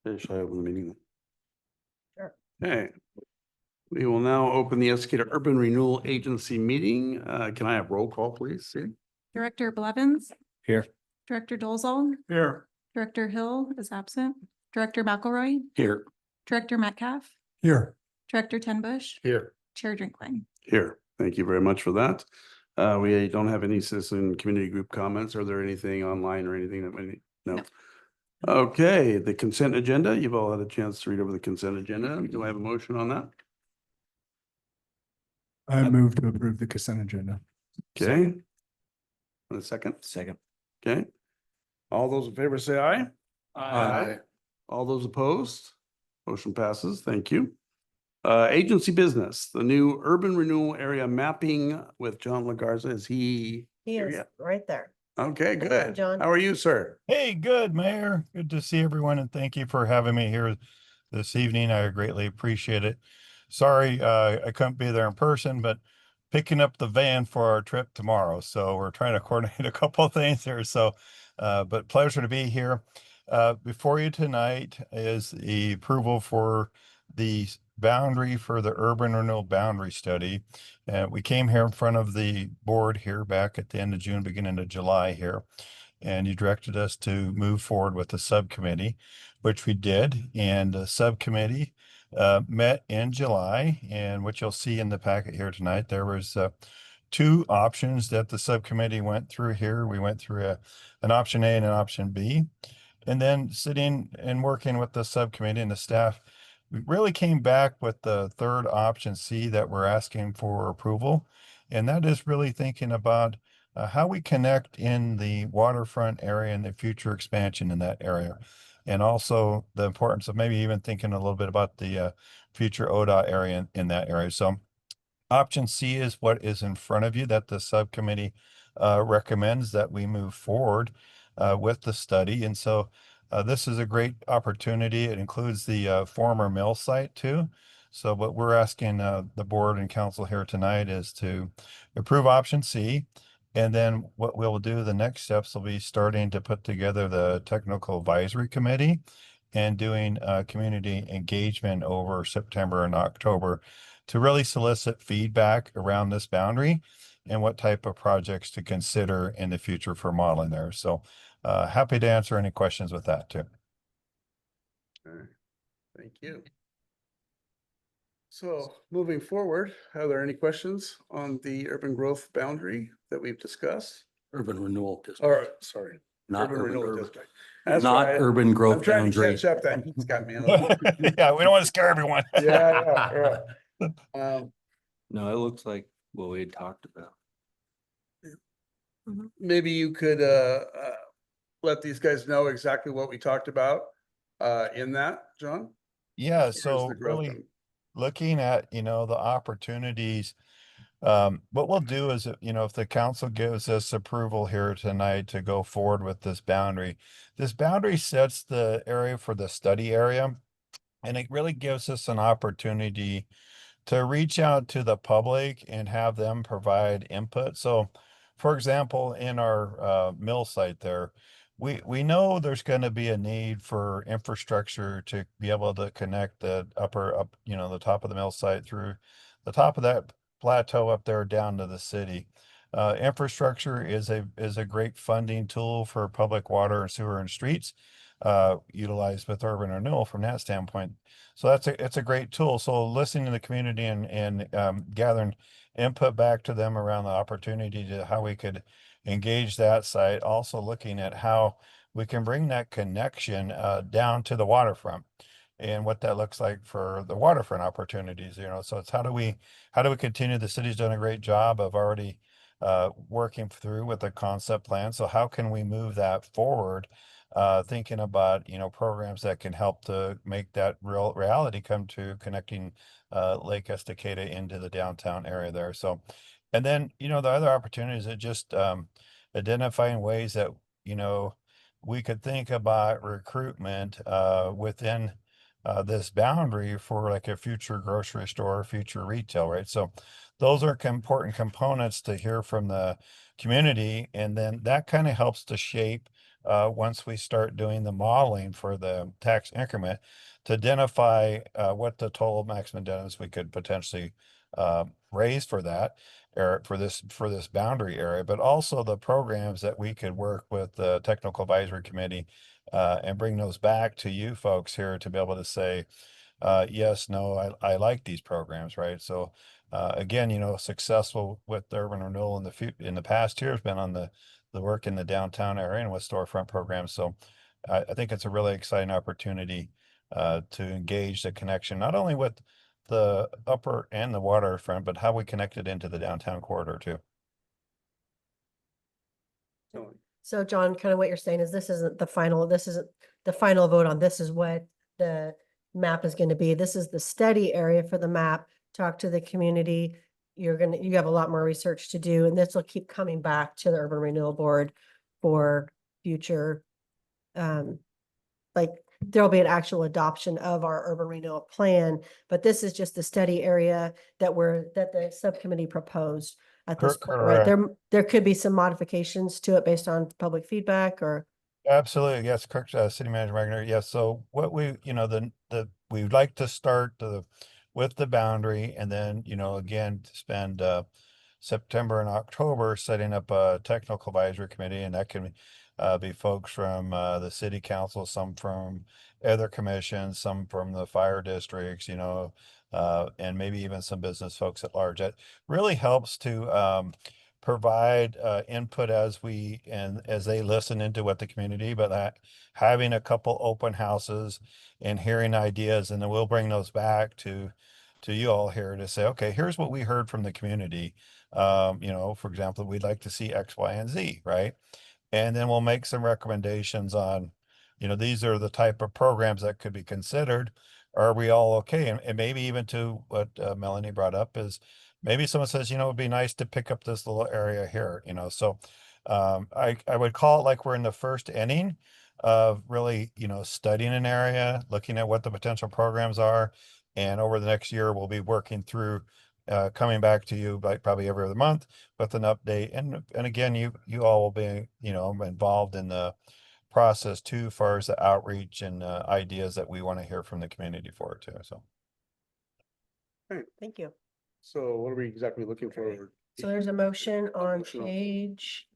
Should I open the meeting? Sure. Okay. We will now open the Estacada Urban Renewal Agency meeting. Can I have roll call, please? Cindy? Director Blevins, Here. Director Dolzall, Here. Director Hill is absent, Director McElroy, Here. Director Metcalf, Here. Director Tenbush, Here. Chair Drinkling. Here. Thank you very much for that. We don't have any citizen community group comments. Are there anything online or anything that we need? No. Okay, the consent agenda. You've all had a chance to read over the consent agenda. Do I have a motion on that? I move to approve the consent agenda. Okay. And a second? Second. Okay. All those in favor say aye. Aye. All those opposed? Motion passes. Thank you. Agency business, the new urban renewal area mapping with John LaGarza. Is he? He here is yet? right there. Okay, Good morning, good. John. How are you, sir? Hey, good, Mayor. Good to see everyone, and thank you for having me here this evening. I greatly appreciate it. Sorry, I couldn't be there in person, but picking up the van for our trip tomorrow. So we're trying to coordinate a couple of things here. So, but pleasure to be here. Before you tonight is the approval for the boundary for the urban renewal boundary study. We came here in front of the board here back at the end of June, beginning of July here. And you directed us to move forward with the subcommittee, which we did. And the subcommittee met in July, and what you'll see in the packet here tonight, there was two options that the subcommittee went through here. We went through an option A and an option B. And then sitting and working with the subcommittee and the staff, we really came back with the third option C that we're asking for approval. And that is really thinking about how we connect in the waterfront area and the future expansion in that area. And also the importance of maybe even thinking a little bit about the future ODOT area in that area. So option C is what is in front of you that the subcommittee recommends that we move forward with the study. And so this is a great opportunity. It includes the former mill site too. So what we're asking the board and council here tonight is to approve option C. And then what we'll do, the next steps will be starting to put together the technical advisory committee and doing community engagement over September and October to really solicit feedback around this boundary and what type of projects to consider in the future for modeling there. So happy to answer any questions with that too. All right. Thank you. So moving forward, are there any questions on the urban growth boundary that we've discussed? Urban renewal district, Or, sorry, not urban urban, renewal urban, district. That's not right. urban I'm growth trying to boundary. catch up. That he's got me. Yeah, we don't want to scare everyone. Yeah. No, it looks like what we had talked about. Maybe you could let these guys know exactly what we talked about in that, John? Yeah, As far as so the growth really and- looking at, the opportunities, what we'll do is, if the council gives us approval here tonight to go forward with this boundary sets the area for the study area. And it really gives us an opportunity to reach out to the public and have them provide input. So for example, in our mill site there, we know there's going to be a need for infrastructure to be able to connect the the top of the mill site through the top of that plateau up there down to the city. Infrastructure is a great funding tool for public water and sewer and streets, utilized with urban renewal from that standpoint. So it's a great tool. So listening to the community and gathering input back to them around the opportunity to how we could engage that site. Also looking at how we can bring that connection down to the waterfront and what that looks like for the waterfront opportunities. So it's how do we continue? The city's done a great job of already working through with the concept plan. So how can we move that forward? Thinking about, programs that can help to make that real reality come to connecting Lake Estacada into the downtown area there. So, and then, the other opportunities are just identifying ways that, we could think about recruitment within this boundary for like a future grocery store, future retail, right? So those are important components to hear from the community. And then that kind of helps to shape once we start doing the modeling for the tax increment to identify, what the total maximum indebtedness we could potentially, raise for that, or for this boundary area, but also the programs that we could work with the technical advisory committee, and bring those back to you folks here to be able to say, yes, no, I like these programs, right? So, again, successful with urban renewal in the past year has been on the work in the downtown area and with storefront programs. So I think it's a really exciting opportunity, to engage the connection, not only with the upper and the waterfront, but how we connect it into the downtown corridor too. So John, kind of what you're saying is this isn't the final vote on this is what the map is going to be. This is the study area for the map. Talk to the community. You have a lot more research to do, and this will keep coming back to the Urban Renewal Board for future, like there'll be an actual adoption of our urban renewal plan, but this is just the study area that the subcommittee proposed at this point, right? There could be some modifications to it based on public feedback or. Absolutely. Yes, correct. City Manager Wagner. Yes. So what we'd like to start with the boundary, and then, again, to spend, September and October setting up a technical advisory committee, and that can, be folks from, the city council, some from other commissions, some from the fire districts, and maybe even some business folks at large. That really helps to, provide, input as they listen into what the community, but having a couple open houses and hearing ideas, and then we'll bring those back to you all here to say, okay, here's what we heard from the community. For example, we'd like to see X, Y, and Z, right? And then we'll make some recommendations on, these are the type of programs that could be considered. Are we all okay? And maybe even to what, Melanie brought up is maybe someone says, it'd be nice to pick up this little area here, so, I would call it like we're in the first inning of really, studying an area, looking at what the potential programs are. And over the next year, we'll be working through, coming back to you like probably every other month with an update. And again, you all will be, involved in the process too, as far as the outreach and, ideas that we want to hear from the community for it too. So. Thank you. So what are we exactly looking for? So there's a motion on motion on- page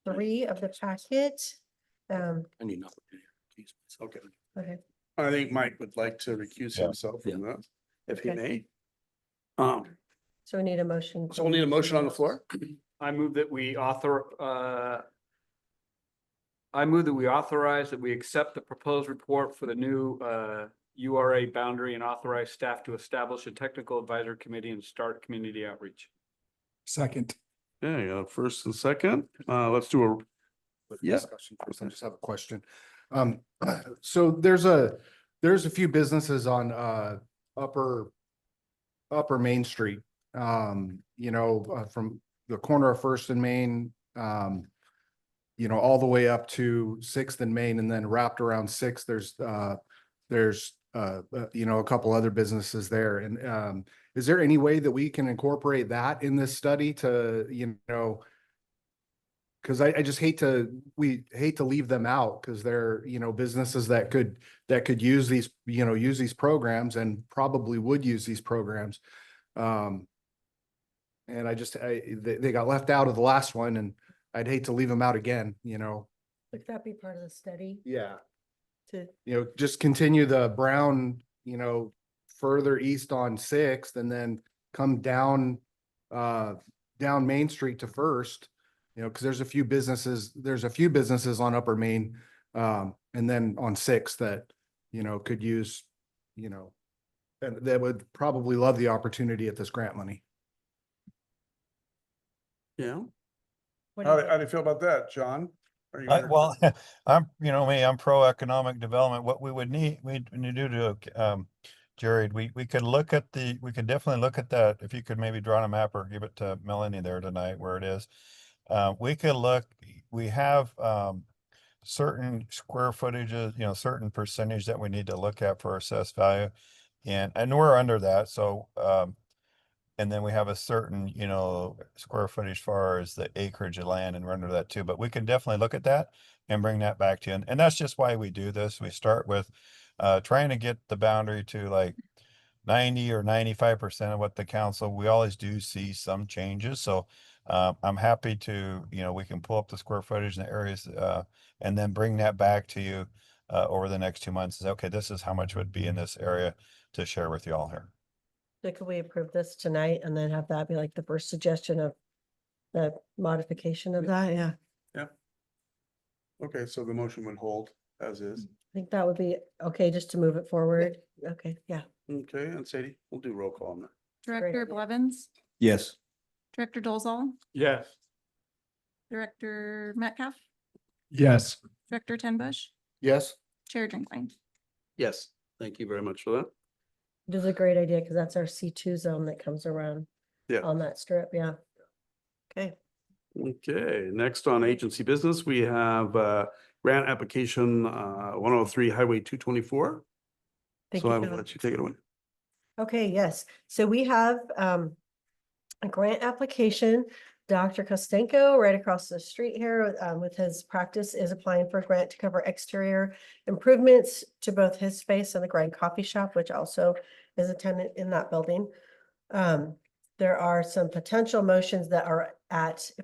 3 of the packet. I need nothing. Okay. Okay. I think Mike would like to recuse Yeah. himself from that, if he Okay. may. So we need a motion. So we'll need a motion on the floor. I move that we authorize that we accept the proposed report for the new URA boundary and authorize staff to establish a technical advisory committee and start community outreach. Second. Yeah, got a first and second. Let's do a, With Yeah. discussion first, I just have a question. So there's a few businesses on upper Main Street. From the corner of First and Main, all the way up to Sixth and Main, and then wrapped around Sixth, there's a couple other businesses there. And is there any way that we can incorporate that in this study to, because I just hate to leave them out, because they're, businesses that could use these, use these programs and probably would use these programs. And they got left out of the last one, and I'd hate to leave them out again, Would that be part of the study Yeah. to? Just continue the Brown, further east on Sixth, and then come down Main Street to First, because there's a few businesses on Upper Main, and then on Sixth that, could use, and that would probably love the opportunity at this grant money. yeah. What do How you do you feel about that, John? Are you- Well, I'm pro-economic development. What we would need to do to, Jared, we could definitely look at that. If you could maybe draw on a map or give it to Melanie there tonight where it is. We have, certain square footages, certain percentage that we need to look at for assessed value. And we're under that. So, And then we have a certain, square footage as far as the acreage of land and run into that too. But we can definitely look at that and bring that back to you. And that's just why we do this. We start with trying to get the boundary to like 90 or 95% of what the council, we always do see some changes. So I'm happy to, we can pull up the square footage in the areas and then bring that back to you over the next 2 months. Say, okay, this is how much would be in this area to share with you all here. So could we approve this tonight and then have that be like the first suggestion of the modification of that? Yeah, Okay, so the motion would hold as is. I think that would be okay, just to move it forward. Okay, yeah. Okay, and Sadie, we'll do roll call on that. Director idea. Blevins, Yes. Director Dolzall, Yes. Director Metcalf, Yes. Director Tenbush, Yes, Chair Drinkling. Yes, thank you very much for that. It is a great idea because that's our C2 zone that comes around Yeah. on that strip. Yeah. Okay. Okay, next on agency business, we have grant application 103 Highway 224. Thank So you, I will Kevin. let you take it away. Okay, yes. So we have a grant application. Dr. Kostenko, right across the street here with his practice, is applying for a grant to cover exterior improvements to both his space and the Grind Coffee Shop, which also is a tenant in that building. There are some potential motions that are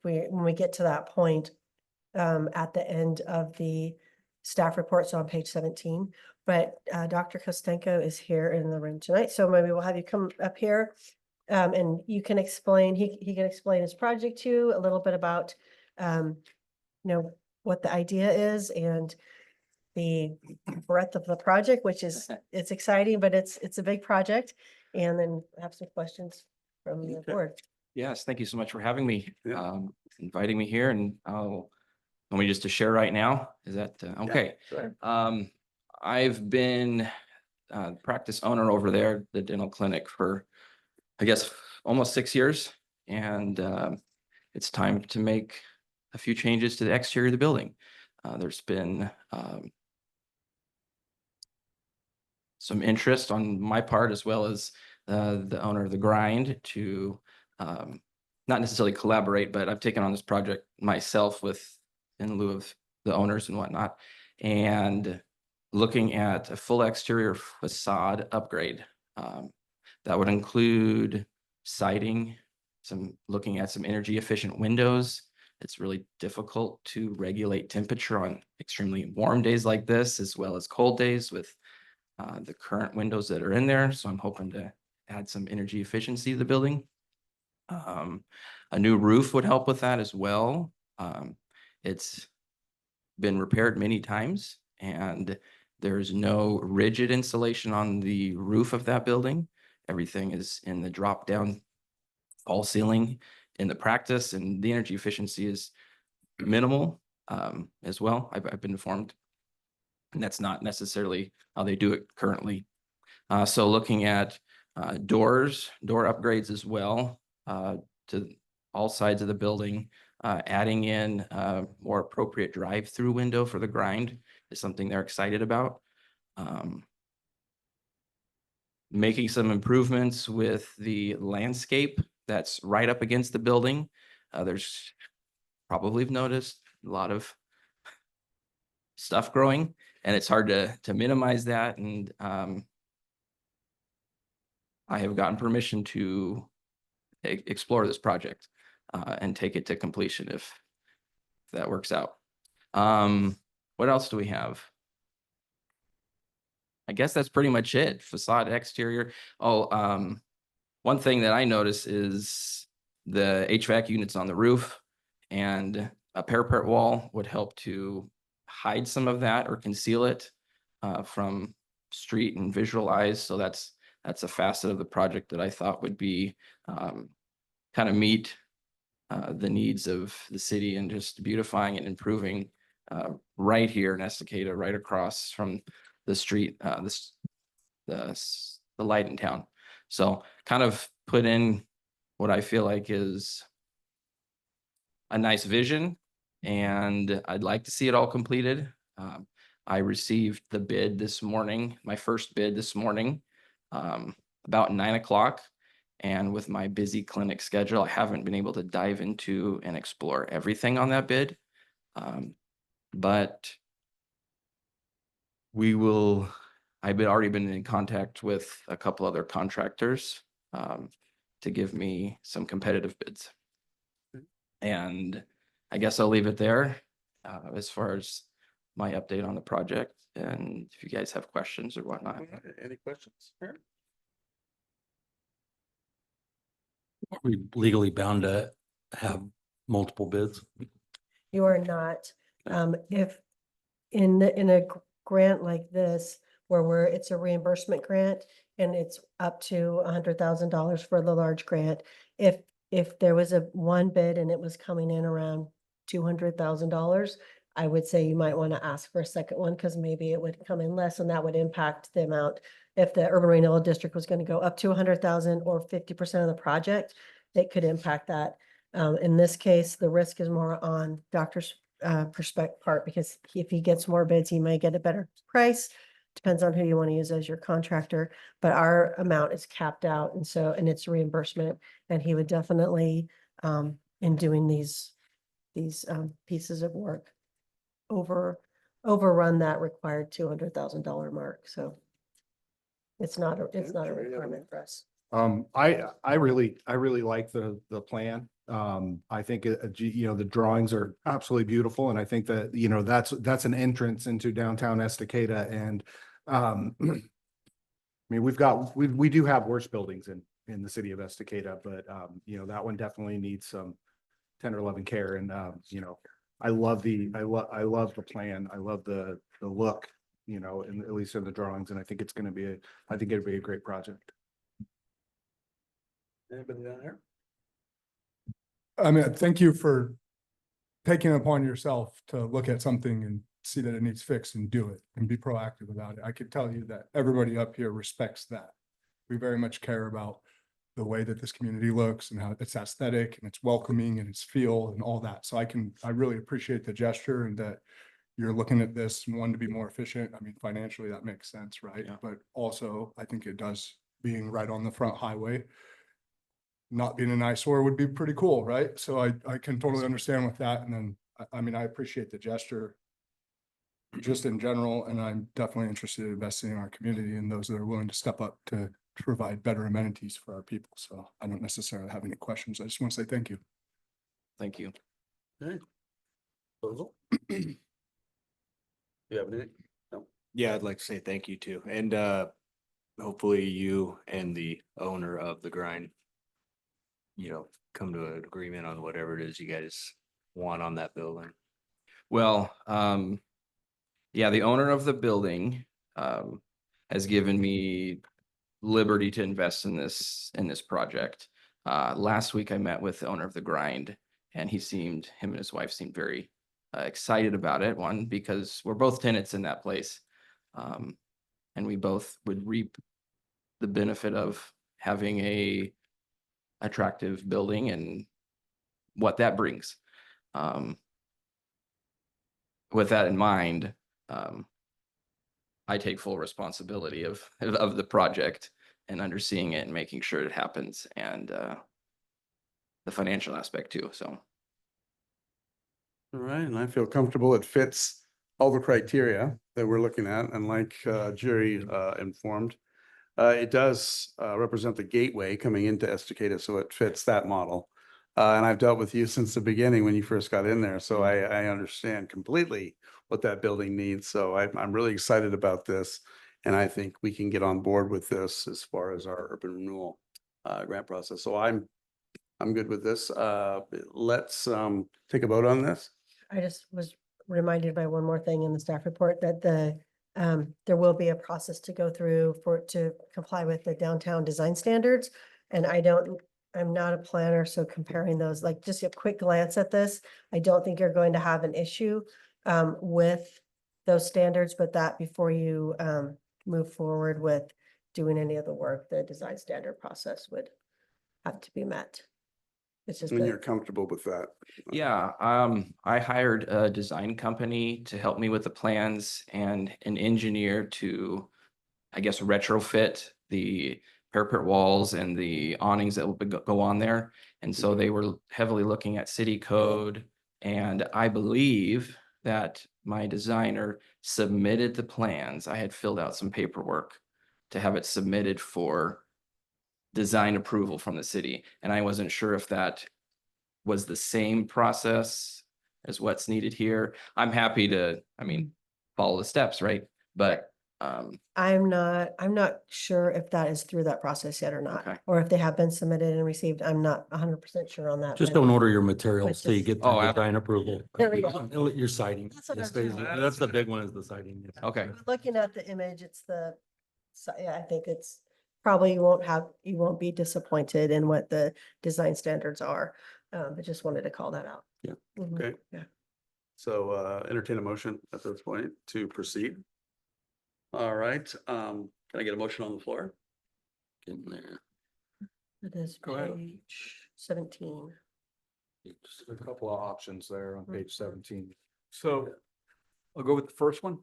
when we get to that point, at the end of the staff report, so on page 17. But Dr. Kostenko is here in the room tonight, so maybe we'll have you come up here. And you can explain, he can explain his project to you, a little bit about, what the idea is and the breadth of the project, which is, it's exciting, but it's a big project. And then have some questions from the Okay. board. Yes, thank you so much for having me, Yeah. inviting me here, and want me just to share right now? Is that, okay? Sure. I've been practice owner over there, the dental clinic, for, I guess, almost 6 years. And it's time to make a few changes to the exterior of the building. There's been some interest on my part, as well as the owner of the Grind, to not necessarily collaborate, but I've taken on this project myself in lieu of the owners and whatnot, and looking at a full exterior facade upgrade. That would include siding, looking at some energy efficient windows. It's really difficult to regulate temperature on extremely warm days like this, as well as cold days with the current windows that are in there. So I'm hoping to add some energy efficiency to the building. A new roof would help with that as well. It's been repaired many times, and there's no rigid insulation on the roof of that building. Everything is in the drop down fall ceiling in the practice, and the energy efficiency is minimal as well. I've been informed, and that's not necessarily how they do it currently. So looking at door upgrades as well to all sides of the building, adding in a more appropriate drive-through window for the Grind is something they're excited about. Making some improvements with the landscape that's right up against the building. There's probably noticed a lot of stuff growing, and it's hard to minimize that. And I have gotten permission to explore this project and take it to completion if that works out. What else do we have? I guess that's pretty much it. Facade, exterior. Oh, one thing that I notice is the HVAC units on the roof, and a parapet wall would help to hide some of that or conceal it from street and visual eyes. So that's a facet of the project that I thought would be kind of meet the needs of the city, and just beautifying and improving right here in Estacada, right across from the street, the light in town. So kind of put in what I feel like is a nice vision, and I'd like to see it all completed. I received the bid this morning, my first bid this morning, about 9 o'clock. And with my busy clinic schedule, I haven't been able to dive into and explore everything on that bid. But I've already been in contact with a couple other contractors to give me some competitive bids. And I guess I'll leave it there as far as my update on the project. And if you guys have questions or whatnot. Any questions? Are we legally bound to have multiple bids? You are not, if in a grant like this, where it's a reimbursement grant and it's up to $100,000 for the large grant. If there was a one bid and it was coming in around $200,000, I would say you might want to ask for a second one, because maybe it would come in less and that would impact the amount. If the urban renewal district was going to go up to 100,000 or 50% of the project, it could impact that. In this case, the risk is more on Doctor's perspective part, because if he gets more bids, he may get a better price. Depends on who you want to use as your contractor, but our amount is capped out, and it's reimbursement, and he would definitely in doing these pieces of work overrun that required $200,000 mark. So it's not a requirement for us. I really like the plan. I think, the drawings are absolutely beautiful, and I think that, that's an entrance into downtown Estacada. And, I mean, we do have worse buildings in the city of Estacada, but, that one definitely needs some tender love and care. And, I love the plan. I love the look, and at least in the drawings. And I think it'd be a great project. Anybody down here? I mean, thank you for taking it upon yourself to look at something and see that it needs fixed and do it and be proactive about it. I can tell you that everybody up here respects that. We very much care about the way that this community looks and how it's aesthetic and it's welcoming and its feel and all that. So I really appreciate the gesture, and that you're looking at this and wanting to be more efficient. I mean, financially, that makes sense, right? Yeah. But also, I think it does, being right on the front highway, not being an eyesore would be pretty cool, right? So I can totally understand with that. And then, I mean, I appreciate the gesture just in general, and I'm definitely interested in investing in our community and those that are willing to step up to provide better amenities for our people. So I don't necessarily have any questions. I just want to say thank you. Thank you. Okay. Proposal? You have anything? No. Yeah, I'd like to say thank you too. And hopefully you and the owner of the grind, come to an agreement on whatever it is you guys want on that building. Well, yeah, the owner of the building has given me liberty to invest in this project. Last week I met with the owner of the grind, and him and his wife seemed very excited about it. One, because we're both tenants in that place. And we both would reap the benefit of having a attractive building and what that brings. With that in mind, I take full responsibility of the project and underseeing it and making sure it happens, and the financial aspect too. So. All right, and I feel comfortable it fits all the criteria that we're looking at, and like Jerry informed, it does represent the gateway coming into Estacada, so it fits that model. And I've dealt with you since the beginning when you first got in there, so I understand completely what that building needs. So I'm really excited about this, and I think we can get on board with this as far as our urban renewal grant process. So I'm good with this. Let's take a vote on this. I just was reminded by one more thing in the staff report, that there will be a process to go through to comply with the downtown design standards. And I'm not a planner, so comparing those, like just a quick glance at this, I don't think you're going to have an issue with those standards, but that before you move forward with doing any of the work, the design standard process would have to be met. It's just And you're comfortable with that? Yeah, I hired a design company to help me with the plans and an engineer to, I guess, retrofit the parapet walls and the awnings that will go on there. And so they were heavily looking at city code. And I believe that my designer submitted the plans. I had filled out some paperwork to have it submitted for design approval from the city. And I wasn't sure if that was the same process as what's needed here. I'm happy to, follow the steps, right? But, I'm not sure if that is through that process yet or not, Okay. or if they have been submitted and received. I'm not 100% sure on that. Just but- don't order your materials till you just- get Oh, the design approval. There we go. Your siding. That's what Yes, I'm doing. That's the big one is the siding. yes. okay. Looking at the image, it's yeah, I think it's probably you won't be disappointed in what the design standards are. I just wanted to call that out. Yeah. Mhm. Okay. Yeah. So entertain a motion at this point to proceed. All right, can I get a motion on the floor? Getting there. It is Go ahead. page 17. Just a couple of options there on page 17. So I'll go with the first one.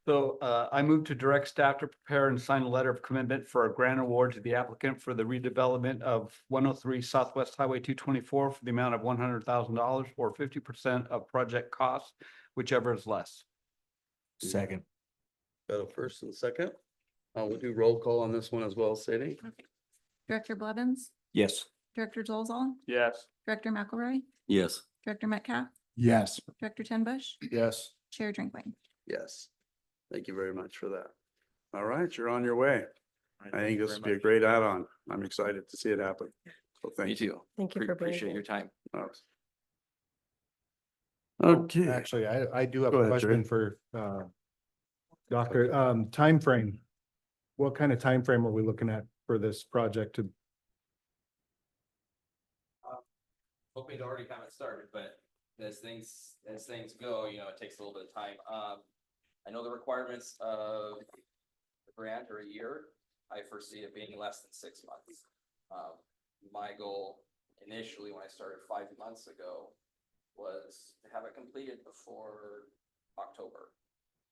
So I move to direct staff to prepare and sign a letter of commitment for a grant award to the applicant for the redevelopment of 103 Southwest Highway 224 for the amount of $100,000 or 50% of project costs, whichever is less. Second. Got a first and second. We'll do roll call on this one as well, Sadie. Director Blevins, Yes. Director Dolzall, Yes. Director McElroy, Yes. Director Metcalf, Yes. Director Tenbush, Yes. Chair Drinkling. Yes. Thank you very much for that. All right, you're on your way. I think this would be a great add-on. I'm excited to see it happen. So Me thank you. too. Thank you for being Appreciate here. your time. Okay, Actually, I do have Go a ahead, Jerry. question for Doctor, timeframe. What kind of time frame are we looking at for this project to? Hoping to already have it started, but as things go, it takes a little bit of time. I know the requirements of the grant are a year. I foresee it being less than 6 months. My goal initially, when I started 5 months ago, was to have it completed before October.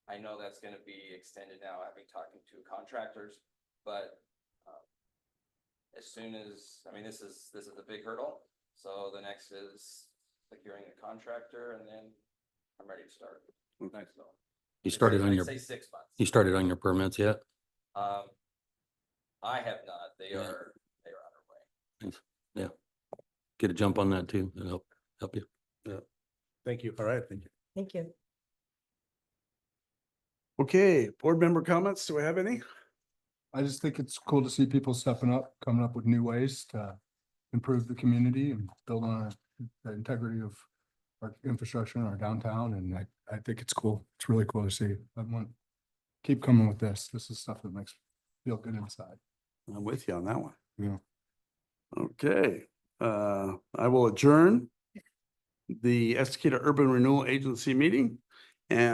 I know that's gonna be extended now, having talking to contractors, but as soon as, this is a big hurdle. So the next is securing a contractor and then I'm ready to start. Okay. So, You started on I'd your, say 6 months. you started on your permits yet? I have not, they Yeah. are on their way. Get a jump on that too. It'll help you. Thank you. all right, thank you. Thank you. Okay, board member comments, do we have any? I just think it's cool to see people stepping up, coming up with new ways to improve the community and build on the integrity of our infrastructure in our downtown. And I think it's cool. It's really cool to see. Keep coming with this. This is stuff that makes me feel good inside. I'm with you on that one. Yeah. Okay, I will adjourn the Estacada Urban Renewal Agency meeting. And